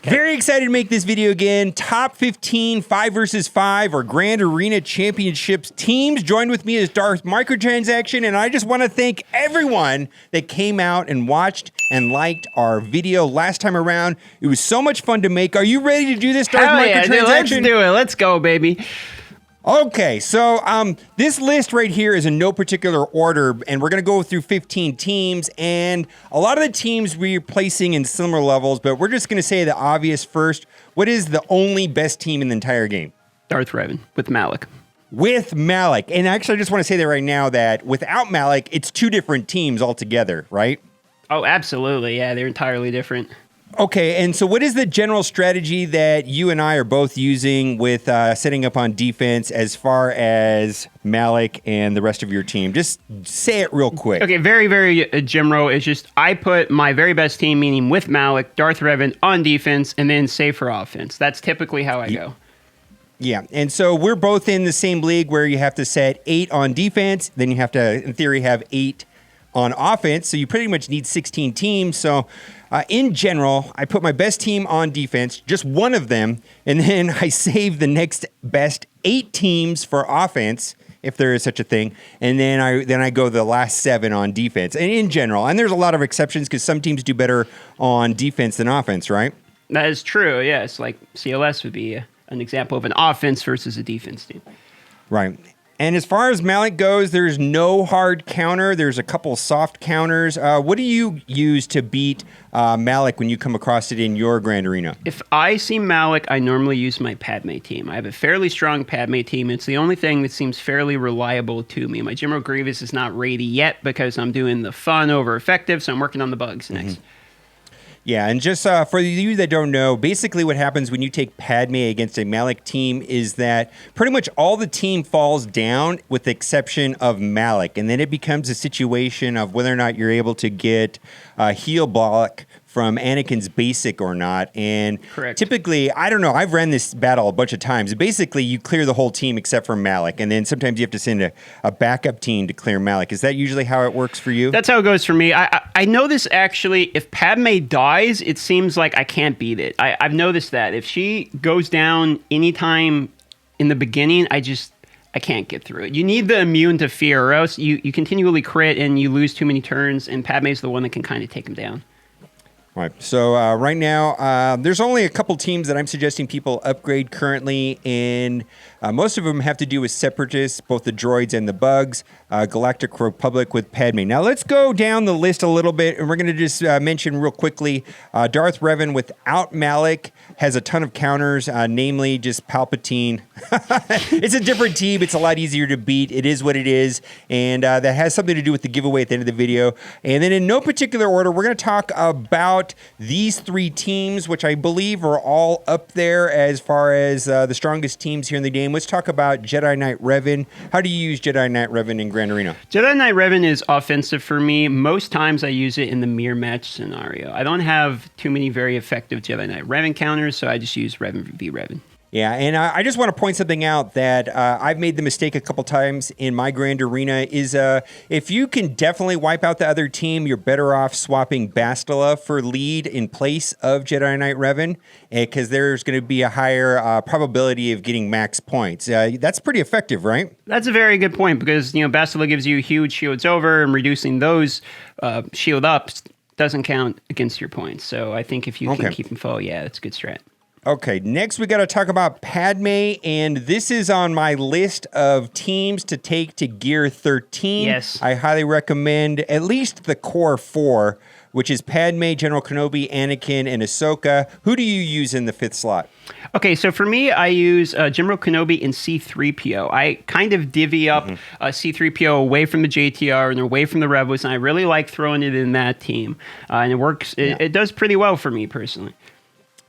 Very excited to make this video again. Top 15 5 versus 5 or Grand Arena Championships teams. Joined with me is Darth Microtransaction, and I just want to thank everyone that came out and watched and liked our video last time around. It was so much fun to make. Are you ready to do this, Darth Microtransaction? Yeah, let's do it. Let's go, baby. Okay, so this list right here is in no particular order, and we're going to go through 15 teams, and a lot of the teams we're placing in similar levels, but we're just going to say the obvious first. What is the only best team in the entire game? Darth Revan with Malik. With Malik. And actually, I just want to say that right now that without Malik, it's two different teams altogether, right? Oh, absolutely. Yeah, they're entirely different. Okay, and so what is the general strategy that you and I are both using with setting up on defense as far as Malik and the rest of your team? Just say it real quick. Okay, very, very general. It's just I put my very best team, meaning with Malik, Darth Revan on defense, and then save for offense. That's typically how I go. Yeah, and so we're both in the same league where you have to set 8 on defense, then you have to, in theory, have 8 on offense, so you pretty much need 16 teams. So in general, I put my best team on defense, just one of them, and then I save the next best 8 teams for offense, if there is such a thing, and then I go the last 7 on defense. And in general, and there's a lot of exceptions because some teams do better on defense than offense, right? That is true, yes. Like CLS would be an example of an offense versus a defense team. Right. And as far as Malik goes, there's no hard counter. There's a couple soft counters. What do you use to beat Malik when you come across it in your Grand Arena? If I see Malik, I normally use my Padme team. I have a fairly strong Padme team. It's the only thing that seems fairly reliable to me. My General Grievous is not ready yet because I'm doing the fun over effective, so I'm working on the bugs next. Yeah, and just for you that don't know, basically what happens when you take Padme against a Malik team is that pretty much all the team falls down with the exception of Malik. And then it becomes a situation of whether or not you're able to get a heal block from Anakin's basic or not. And Correct. Typically, I don't know, I've ran this battle a bunch of times. Basically, you clear the whole team except for Malik. And then sometimes you have to send a backup team to clear Malik. Is that usually how it works for you? That's how it goes for me. I know this actually, if Padme dies, it seems like I can't beat it. I've noticed that. If she goes down anytime in the beginning, I can't get through it. You need the immune to fear, or else you continually crit and you lose too many turns, and Padme's the one that can kind of take him down. Right. So right now, there's only a couple teams that I'm suggesting people upgrade currently, and most of them have to do with Separatists, both the droids and the bugs, Galactic Republic with Padme. Now let's go down the list a little bit, and we're going to just mention real quickly, Darth Revan without Malik has a ton of counters, namely just Palpatine. It's a different team. It's a lot easier to beat. It is what it is, and that has something to do with the giveaway at the end of the video. And then in no particular order, we're going to talk about these 3 teams, which I believe are all up there as far as the strongest teams here in the game. Let's talk about Jedi Knight Revan. How do you use Jedi Knight Revan in Grand Arena? Jedi Knight Revan is offensive for me. Most times I use it in the mirror match scenario. I don't have too many very effective Jedi Knight Revan counters, so I just use Revan v. Revan. Yeah, and I just want to point something out that I've made the mistake a couple times in my Grand Arena is if you can definitely wipe out the other team, you're better off swapping Bastila for lead in place of Jedi Knight Revan because there's going to be a higher probability of getting max points. That's pretty effective, right? That's a very good point because, Bastila gives you huge shields over, and reducing those shield ups doesn't count against your points. So I think if you can keep them full, yeah, that's a good strat. Okay, next we got to talk about Padme, and this is on my list of teams to take to Gear 13. Yes. I highly recommend at least the core 4, which is Padme, General Kenobi, Anakin, and Ahsoka. Who do you use in the 5th slot? Okay, so for me, I use General Kenobi and C-3PO. I kind of divvy up C-3PO away from the JTR and away from the Rebels, and I really like throwing it in that team. And it works. It does pretty well for me, personally.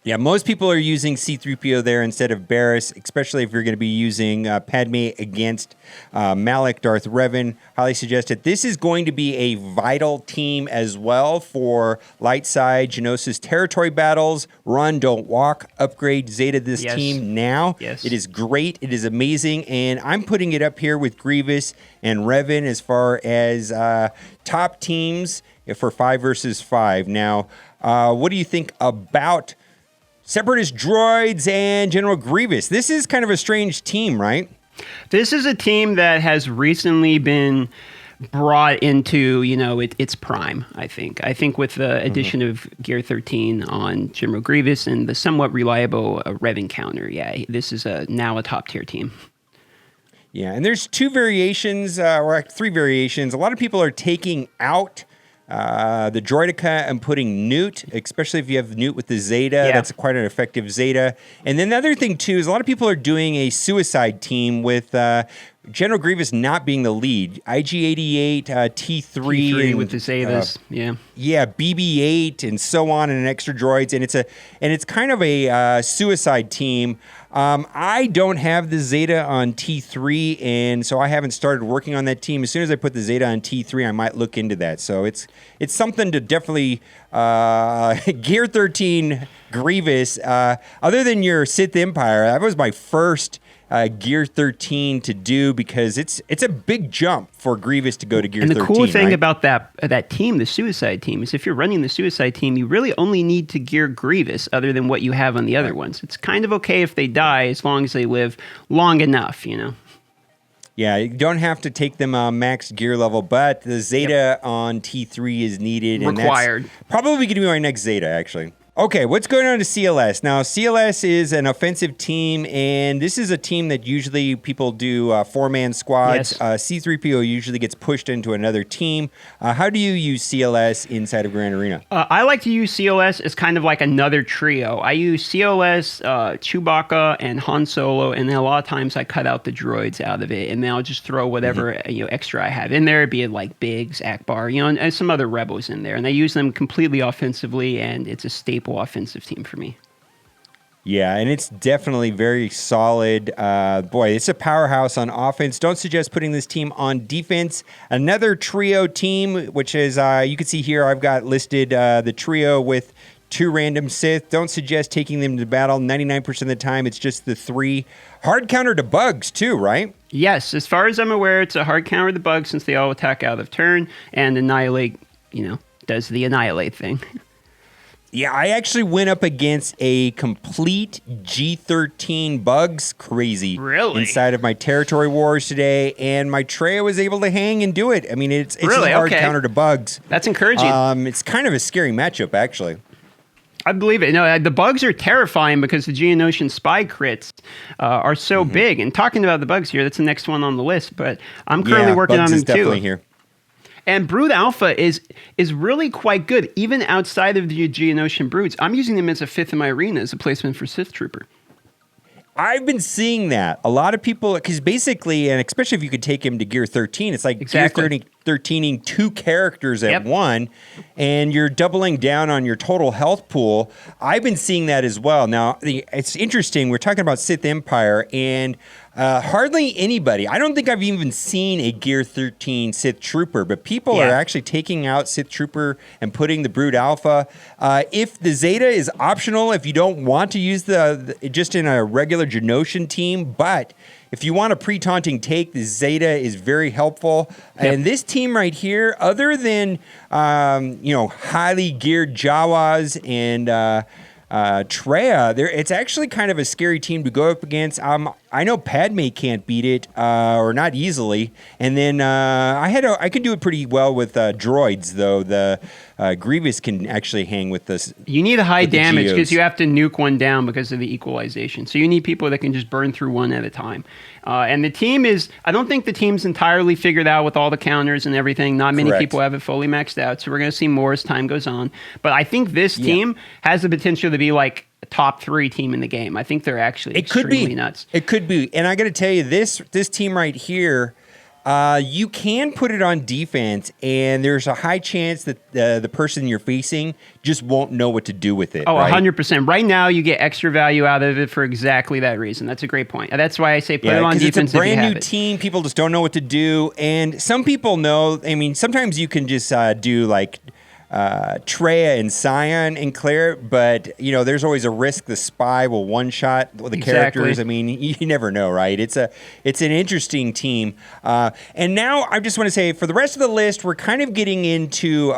Yeah, most people are using C-3PO there instead of Barriss, especially if you're going to be using Padme against Malik, Darth Revan. Highly suggested. This is going to be a vital team as well for light side Geonosis territory battles. Run, don't walk. Upgrade Zeta this team now. Yes. It is great. It is amazing. And I'm putting it up here with Grievous and Revan as far as top teams for 5 versus 5. Now, what do you think about Separatist droids and General Grievous. This is kind of a strange team, right? This is a team that has recently been brought into, its prime, I think. I think with the addition of Gear 13 on General Grievous and the somewhat reliable Revan counter, this is now a top-tier team. Yeah, and there's two variations, or three variations. A lot of people are taking out the Droideka and putting Newt, especially if you have Newt with the Zeta. Yeah. That's quite an effective Zeta. And then the other thing, too, is a lot of people are doing a suicide team with General Grievous not being the lead. IG-88, T3 with the Zetas, Yeah, BB-8 and so on, and extra droids, and it's kind of a suicide team. I don't have the Zeta on T3, and so I haven't started working on that team. As soon as I put the Zeta on T3, I might look into that. So it's something to definitely Gear 13 Grievous. Other than your Sith Empire, that was my first Gear 13 to do, because it's a big jump for Grievous to go to Gear 13. And the cool thing about that team, the Suicide team, is if you're running the Suicide team, you really only need to gear Grievous other than what you have on the other ones. It's kind of okay if they die as long as they live long enough, Yeah, you don't have to take them max gear level, but the Zeta on T3 is needed. Required. And that's probably going to be my next Zeta, actually. Okay, what's going on to CLS? Now, CLS is an offensive team, and this is a team that usually people do four-man squads. Yes. C-3PO usually gets pushed into another team. How do you use CLS inside of Grand Arena? I like to use CLS as kind of like another trio. I use CLS, Chewbacca, and Han Solo, and then a lot of times I cut out the droids out of it, and then I'll just throw whatever extra I have in there, be it like Biggs, Akbar, and some other rebels in there. And I use them completely offensively, and it's a staple offensive team for me. Yeah, and it's definitely very solid. Boy, it's a powerhouse on offense. Don't suggest putting this team on defense. Another trio team, which is, you can see here, I've got listed the trio with 2 random Sith. Don't suggest taking them to battle. 99% of the time, it's just the 3. Hard counter to bugs, too, right? Yes, as far as I'm aware, it's a hard counter to bugs since they all attack out of turn, and Annihilate, does the Annihilate thing. Yeah, I actually went up against a complete G13 bugs crazy inside of my territory wars today, and my Traya was able to hang and do it. I mean, it's really? a hard counter to bugs. That's encouraging. It's kind of a scary matchup, actually. I believe it. No, the bugs are terrifying because the Geonosian spy crits are so big. And talking about the bugs here, that's the next one on the list, but I'm currently working on them too. Definitely here. And Brood Alpha is really quite good, even outside of the Geonosian Broods. I'm using them as a 5th in my arena as a placement for Sith Trooper. I've been seeing that. A lot of people, because basically, and especially if you could take him to Gear 13, it's like Gear 13ing 2 characters at one, and you're doubling down on your total health pool. I've been seeing that as well. Now, it's interesting. We're talking about Sith Empire, and hardly anybody, I don't think I've even seen a Gear 13 Sith Trooper, but people are actually taking out Sith Trooper and putting the Brood Alpha. If the Zeta is optional, if you don't want to use just in a regular Geonosian team, but if you want a pre-taunting take, the Zeta is very helpful. And this team right here, other than highly geared Jawas and Traya, it's actually kind of a scary team to go up against. I know Padme can't beat it, or not easily. And then I can do it pretty well with droids, though. The Grievous can actually hang with this. You need a high damage because you have to nuke one down because of the equalization. So you need people that can just burn through one at a time. And the team I don't think the team's entirely figured out with all the counters and everything. Not many people have it fully maxed out. So we're going to see more as time goes on. But I think this team has the potential to be like a top 3 team in the game. I think they're actually extremely nuts. It could be. And I got to tell you, this team right here, you can put it on defense, and there's a high chance that the person you're facing just won't know what to do with it. 100%. Right now, you get extra value out of it for exactly that reason. That's a great point. That's why I say put it on defense. It's a brand new team. People just don't know what to do. And some people know, I mean, sometimes you can just do like Traya and Scion and clear it, but there's always a risk the spy will one-shot the characters. I mean, you never know, right? It's an interesting team. And now I just want to say, for the rest of the list, we're kind of getting into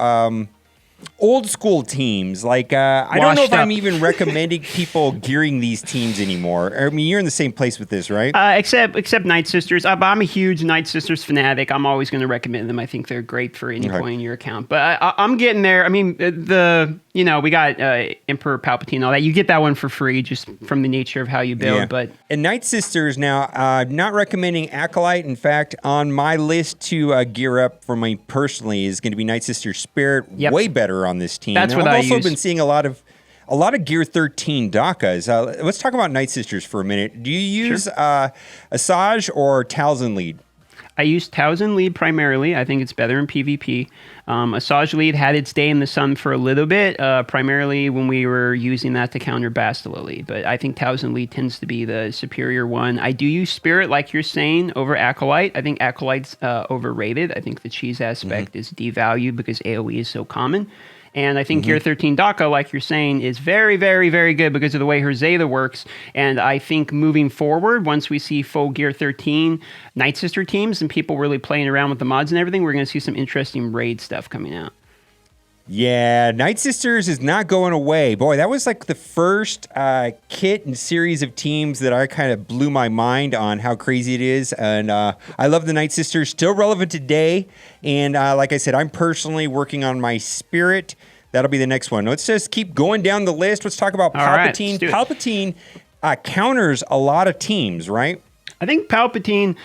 old school teams. Like, I don't know if Washed up. I'm even recommending people gearing these teams anymore. I mean, you're in the same place with this, right? Except Night Sisters. I'm a huge Night Sisters fanatic. I'm always going to recommend them. I think they're great for any point in your account. But I'm getting there. I mean, we got Emperor Palpatine and all that. You get that one for free just from the nature of how you build. Yeah. But and Night Sisters now, not recommending Acolyte. In fact, on my list to gear up for me personally is going to be Night Sister Spirit. Yep. Way better on this team. That's and what I've I also use. been seeing a lot of Gear 13 Dakas. Let's talk about Night Sisters for a minute. Do you use Asajj or Talzin lead? I use Talzin lead primarily. I think it's better in PvP. Asajj lead had its day in the sun for a little bit, primarily when we were using that to counter Bastila lead. But I think Talzin lead tends to be the superior one. I do use Spirit, like you're saying, over Acolyte. I think Acolyte's overrated. I think the cheese aspect is devalued because AoE is so common. And I think Gear 13 Daka, like you're saying, is very, very, very good because of the way her Zeta works. And I think moving forward, once we see full Gear 13 Night Sister teams and people really playing around with the mods and everything, we're going to see some interesting raid stuff coming out. Yeah, Night Sisters is not going away. Boy, that was like the first kit and series of teams that I kind of blew my mind on how crazy it is. And I love the Night Sisters, still relevant today. And like I said, I'm personally working on my Spirit. That'll be the next one. Let's just keep going down the list. Let's talk about Palpatine. Let's do it. Palpatine counters a lot of teams, right? I think Palpatine,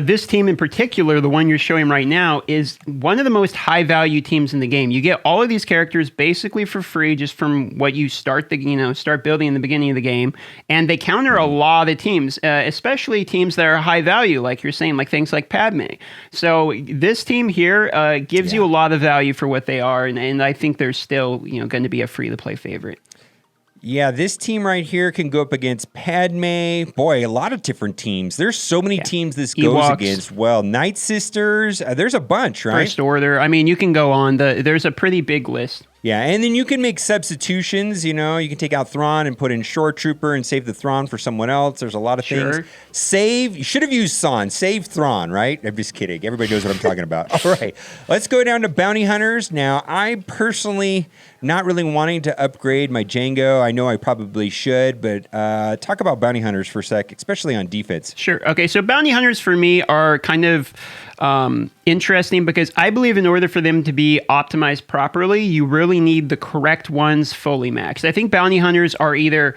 this team in particular, the one you're showing right now, is one of the most high-value teams in the game. You get all of these characters basically for free just from what you start building in the beginning of the game, and they counter a lot of teams, especially teams that are high value, like you're saying, like things like Padme. So this team here gives you a lot of value for what they are, and I think they're still going to be a free-to-play favorite. Yeah, this team right here can go up against Padme. Boy, a lot of different teams. There's so many teams this goes Ewoks. against. Well, Night Sisters, there's a bunch, right? First Order. I mean, you can go on. There's a pretty big list. Yeah, and then you can make substitutions. You can take out Thrawn and put in Shore Trooper and save the Thrawn for someone else. There's a lot of things. Save. You should have used San. Save Thrawn, right? I'm just kidding. Everybody knows what I'm talking about. All right, let's go down to Bounty Hunters. Now, I personally not really wanting to upgrade my Django. I know I probably should, but talk about Bounty Hunters for a sec, especially on defense. Sure. Okay, so Bounty Hunters for me are kind of interesting because I believe in order for them to be optimized properly, you really need the correct ones fully maxed. I think Bounty Hunters are either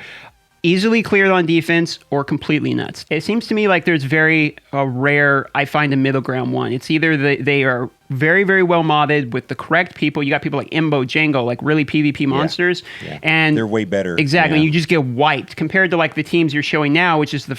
easily cleared on defense or completely nuts. It seems to me like there's very rare, I find, a middle ground one. It's either they are very, very well modded with the correct people. You got people like Imbo, Django, like really PvP monsters. Yeah. And they're way better. Exactly. Yeah. You just get wiped compared to like the teams you're showing now, which is the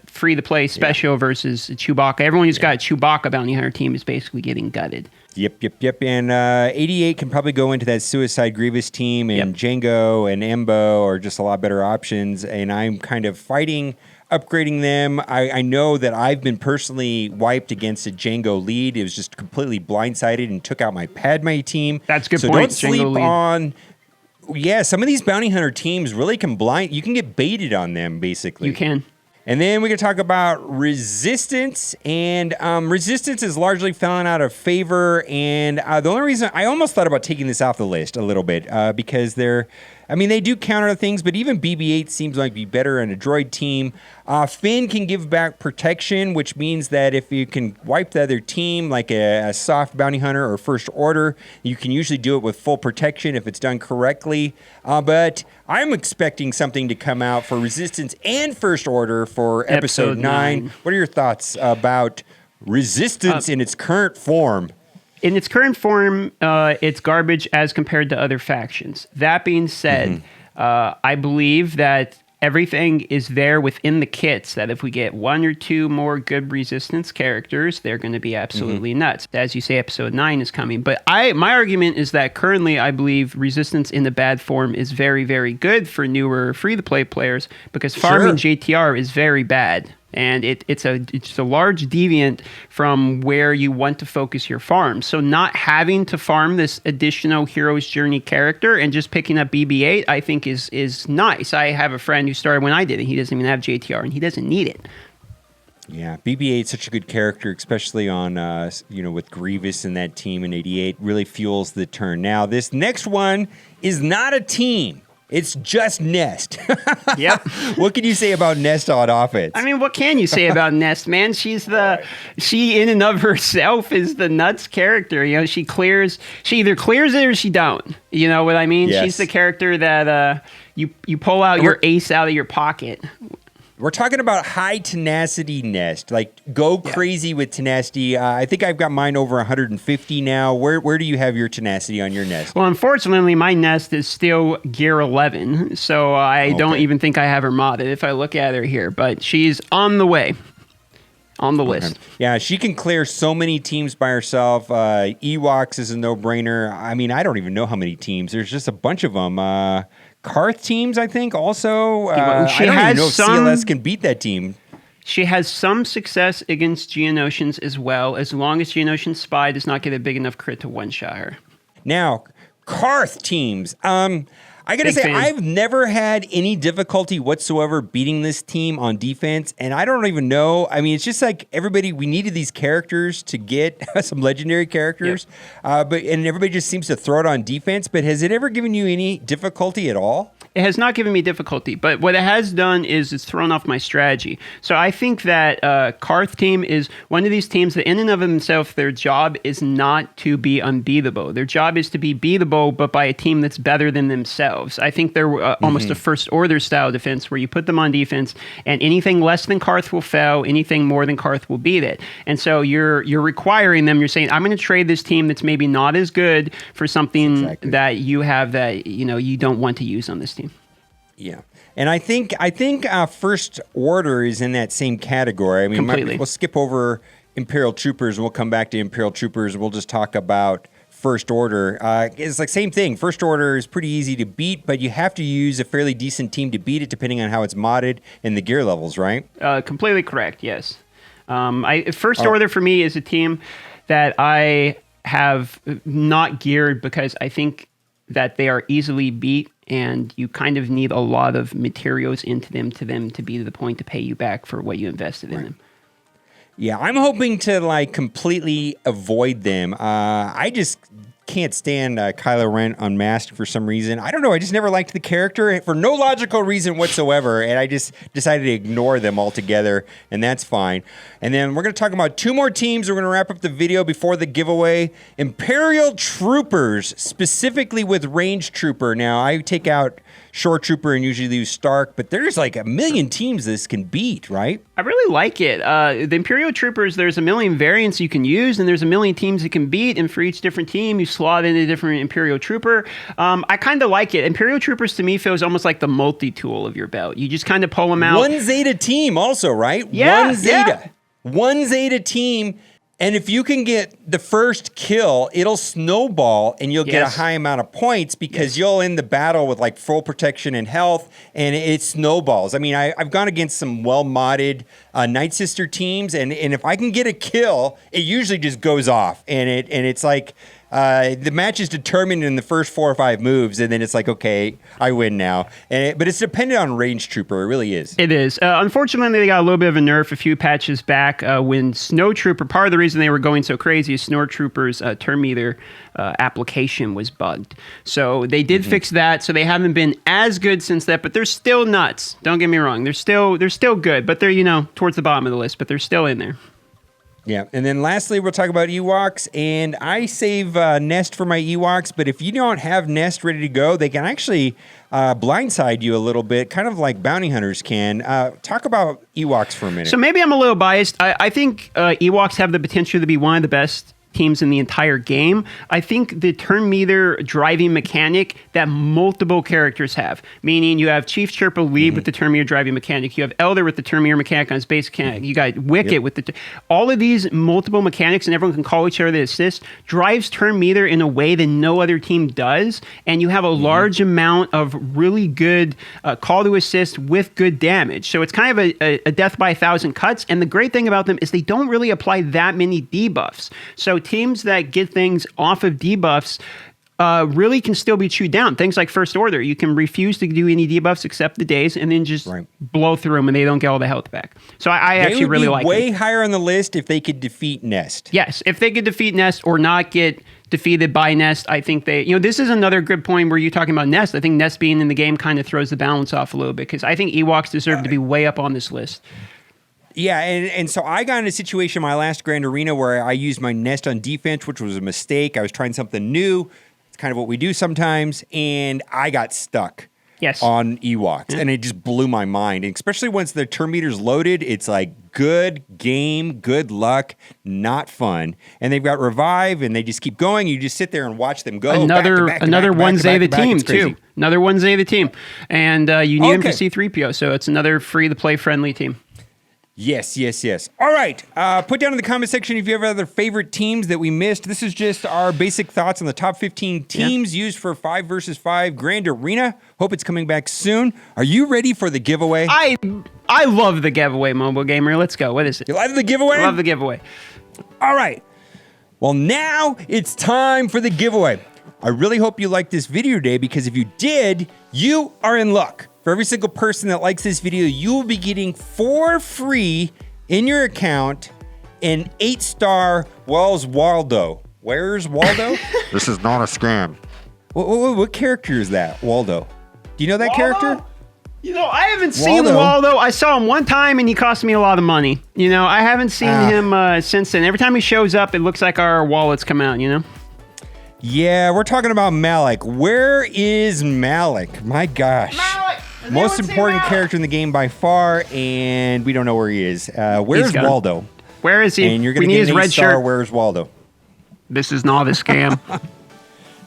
free-to-play special versus Chewbacca. Everyone who's got a Chewbacca Bounty Hunter team is basically getting gutted. Yep. And 88 can probably go into that Suicide Grievous team, and Django and Embo are just a lot better options. And I'm kind of fighting upgrading them. I know that I've been personally wiped against a Django lead. It was just completely blindsided and took out my Padme team. That's a good so point. Don't sleep Django lead. on. Yeah, some of these bounty hunter teams really can blind. You can get baited on them, basically. You can. And then we can talk about Resistance, and Resistance is largely fallen out of favor. And the only reason I almost thought about taking this off the list a little bit because they do counter things, but even BB-8 seems like be better in a droid team. Finn can give back protection, which means that if you can wipe the other team, like a soft bounty hunter or first order, you can usually do it with full protection if it's done correctly. But I'm expecting something to come out for Resistance and First Order for Episode 9. What are your thoughts about Resistance in its current form? In its current form, it's garbage as compared to other factions. That being said, I believe that everything is there within the kits, that if we get one or two more good Resistance characters, they're going to be absolutely nuts. As you say, Episode 9 is coming. But my argument is that currently I believe Resistance in the bad form is very, very good for newer free-to-play players because farming JTR is very bad. And it's a large deviant from where you want to focus your farm. So not having to farm this additional hero's journey character and just picking up BB-8, I think is nice. I have a friend who started when I did it. He doesn't even have JTR, and he doesn't need it. Yeah, BB-8 is such a good character, especially on, with Grievous and that team in 88. Really fuels the turn. Now, this next one is not a team. It's just Nest. Yep. What can you say about Nest on offense? I mean, what can you say about Nest, man? She in and of herself is the nuts character. You know, she either clears it or she don't. You know what I mean? Yes. She's the character that you pull out your ace out of your pocket. We're talking about high tenacity Nest. Like, go crazy with tenacity. I think I've got mine over 150 now. Where do you have your tenacity on your Nest? Well, unfortunately, my Nest is still gear 11, so I don't even think I have her modded if I look at her here. But she's on the way, on the list. Yeah, she can clear so many teams by herself. Ewoks is a no-brainer. I mean, I don't even know how many teams. There's just a bunch of them. Qarth teams, I think, also. I don't even know if CLS can beat that team. She has some success against Geonosians as well, as long as Geonosian Spy does not get a big enough crit to one-shot her. Now, Qarth teams. I got to say, I've never had any difficulty whatsoever beating this team on defense, and I don't even know. I mean, it's just like everybody, we needed these characters to get some legendary characters, and everybody just seems to throw it on defense, but has it ever given you any difficulty at all? It has not given me difficulty, but what it has done is it's thrown off my strategy. So I think that Qarth team is one of these teams that in and of themselves, their job is not to be unbeatable. Their job is to be beatable, but by a team that's better than themselves. I think they're almost a first order style defense where you put them on defense and anything less than Qarth will fail, anything more than Qarth will beat it. And so you're requiring them, you're saying, I'm going to trade this team that's maybe not as good for something that you have that, you don't want to use on this team. Yeah, and I think First Order is in that same category. I mean, we'll skip over Imperial Troopers and we'll come back to Imperial Troopers. We'll just talk about First Order. It's like same thing. First Order is pretty easy to beat, but you have to use a fairly decent team to beat it, depending on how it's modded and the gear levels, right? Completely correct. Yes. First Order for me is a team that I have not geared because I think that they are easily beat. And you kind of need a lot of materials into them to be to the point to pay you back for what you invested in them. Yeah, I'm hoping to completely avoid them. I just can't stand Kylo Ren unmasked for some reason. I don't know. I just never liked the character for no logical reason whatsoever, and I just decided to ignore them altogether, and that's fine. And then we're going to talk about two more teams. We're going to wrap up the video before the giveaway. Imperial Troopers, specifically with Range Trooper. Now, I take out Shore Trooper and usually use Stark, but there's like a million teams this can beat, right? I really like it. The Imperial Troopers, there's a million variants you can use, and there's a million teams you can beat, and for each different team, you slot in a different Imperial Trooper. I kind of like it. Imperial Troopers, to me, feels almost like the multi-tool of your belt. You just kind of pull them out. One Zeta team also, right? Yeah, One Zeta. Yeah. One Zeta team. And if you can get the first kill, it'll snowball and you'll get a high amount of points because you'll end the battle with like full protection and health, and it snowballs. I mean, I've gone against some well-modded Night Sister teams, and if I can get a kill, it usually just goes off, and it's like the match is determined in the first 4 or 5 moves, and then it's like, okay, I win now. But it's dependent on Range Trooper. It really is. It is. Unfortunately, they got a little bit of a nerf a few patches back when Snow Trooper, part of the reason they were going so crazy is Snow Trooper's turn meter application was bugged. So they did fix that, so they haven't been as good since that, but they're still nuts. Don't get me wrong. They're still good, but they're, towards the bottom of the list, but they're still in there. Yeah, and then lastly, we'll talk about Ewoks, and I save Nest for my Ewoks, but if you don't have Nest ready to go, they can actually blindside you a little bit, kind of like bounty hunters can. Talk about Ewoks for a minute. So maybe I'm a little biased. I think Ewoks have the potential to be one of the best teams in the entire game. I think the turn meter driving mechanic that multiple characters have, meaning you have Chief Chirpa lead with the turn meter driving mechanic, you have Elder with the turn meter mechanic on his base mechanic, you got Wicket with the all of these multiple mechanics, and everyone can call each other the assist, drives turn meter in a way that no other team does, and you have a large amount of really good call to assist with good damage. So it's kind of a death by 1,000 cuts, and the great thing about them is they don't really apply that many debuffs. So teams that get things off of debuffs really can still be chewed down. Things like First Order, you can refuse to do any debuffs except the days, and then just blow through them, and they don't get all the health back. So I actually really like it. They would be way higher on the list if they could defeat Nest. Yes, if they could defeat Nest or not get defeated by Nest, I think they, this is another good point where you're talking about Nest. I think Nest being in the game kind of throws the balance off a little bit, because I think Ewoks deserve to be way up on this list. Yeah, and so I got in a situation in my last Grand Arena where I used my Nest on defense, which was a mistake. I was trying something new. It's kind of what we do sometimes, and I got stuck. Yes. On Ewoks, and it just blew my mind. And especially once the turn meter's loaded, it's like good game, good luck, not fun. And they've got revive, and they just keep going. You just sit there and watch them go. Another Wednesday of the team too. Another Wednesday of the team, and you need him for C-3PO, so it's another free-to-play friendly team. Yes. All right. Put down in the comment section if you have other favorite teams that we missed. This is just our basic thoughts on the top 15 teams used for 5 versus 5 Grand Arena. Hope it's coming back soon. Are you ready for the giveaway? I love the giveaway, Mobile Gamer. Let's go. What is it? You love the giveaway? I love the giveaway. All right. Well, now it's time for the giveaway. I really hope you liked this video today, because if you did, you are in luck. For every single person that likes this video, you will be getting for free in your account an 8-star Where's Waldo? Where's Waldo? This is not a scam. What character is that, Waldo? Do you know that character? I haven't seen Waldo. I saw him one time, and he cost me a lot of money. I haven't seen him since then. Every time he shows up, it looks like our wallets come out, Yeah, we're talking about Malik. Where is Malik? My gosh. Malik! Most important character in the game by far, and we don't know where he is. Where's Waldo? Where is he? And you're going to get an 8-star Where's Waldo? This is not a scam.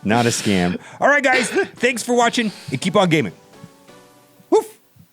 Not a scam. All right, guys. Thanks for watching, and keep on gaming.